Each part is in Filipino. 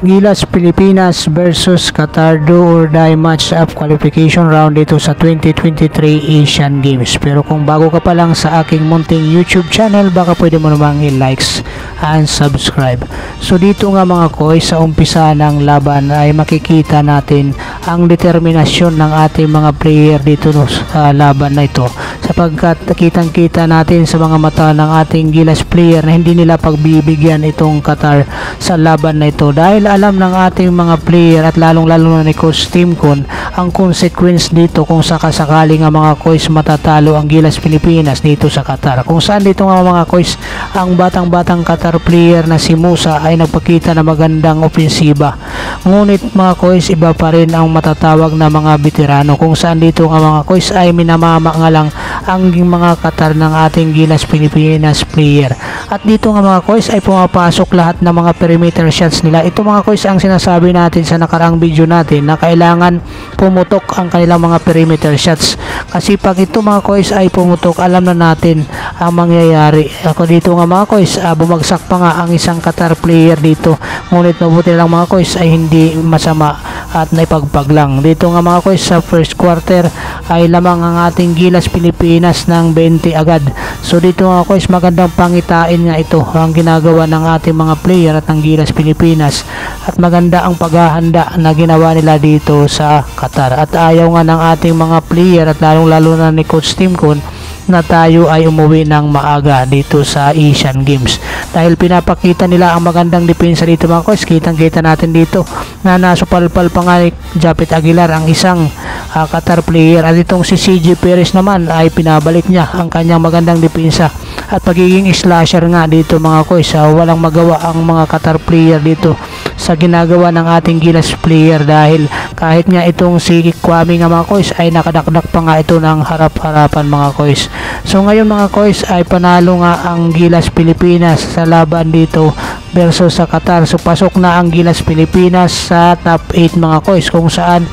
Gilas Pilipinas versus Qatar do or die match up qualification round dito sa 2023 Asian Games. Pero kung bago ka pa lang sa aking munting YouTube channel, baka pwede mo namang i-likes and subscribe. So dito nga mga koy, sa umpisa ng laban ay makikita natin ang determinasyon ng ating mga player dito sa laban na ito, sapagkat kitang kita natin sa mga mata ng ating Gilas player na hindi nila pagbibigyan itong Qatar sa laban na ito, dahil alam ng ating mga player at lalong lalo na ni Coach Timcon ang consequence dito kung sakasakali nga mga koys matatalo ang Gilas Pilipinas dito sa Qatar, kung saan dito nga mga koys ang batang Qatar player na si Musa ay nagpakita na magandang opensiba. Ngunit mga koys, iba pa rin ang matatawag na mga veterano, kung saan dito nga mga koys ay minamama nga lang ang mga Qatar ng ating Gilas Pilipinas player. At dito nga mga koys ay pumapasok lahat ng mga perimeter shots nila. Ito mga koys ang sinasabi natin sa nakaraang video natin na kailangan pumutok ang kanilang mga perimeter shots, kasi pag ito mga koys ay pumutok, alam na natin ang mangyayari. Ako dito nga mga koys, bumagsak pa nga ang isang Qatar player dito, ngunit mabuti lang mga koys ay hindi masama at naipagpag lang. Dito nga mga koys sa first quarter ay lamang ang ating Gilas Pilipinas ng 20 agad. So dito nga koys, magandang pangitain nga ito ang ginagawa ng ating mga player at ng Gilas Pilipinas, at maganda ang paghahanda na ginawa nila dito sa Qatar. At ayaw nga ng ating mga player at lalong lalo na ni Coach Timcon na tayo ay umuwi ng maaga dito sa Asian Games, dahil pinapakita nila ang magandang depensa dito mga koys. Kitang kita natin dito na nasupalpal pa nga ni Japet Aguilar ang isang Qatar player, at itong si CJ Perez naman ay pinabalik niya ang kanyang magandang depensa at pagiging slasher nga dito mga koys. Walang magawa ang mga Qatar player dito sa ginagawa ng ating Gilas player, dahil kahit nga itong si Kwame nga mga koys ay nakadakdak pa nga ito ng harap-harapan mga koys. So ngayon mga koys ay panalo nga ang Gilas Pilipinas sa laban dito versus sa Qatar. So pasok na ang Gilas Pilipinas sa top 8 mga koys, kung saan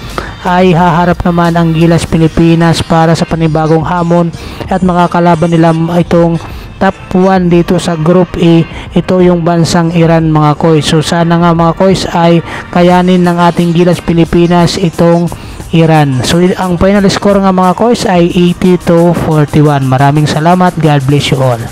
ay haharap naman ang Gilas Pilipinas para sa panibagong hamon at makakalaban nila itong top 1 dito sa Group A. Ito yung bansang Iran mga koys. So sana nga mga koys ay kayanin ng ating Gilas Pilipinas itong Iran. So ang final score nga mga koys ay 80-41. Maraming salamat. God bless you all.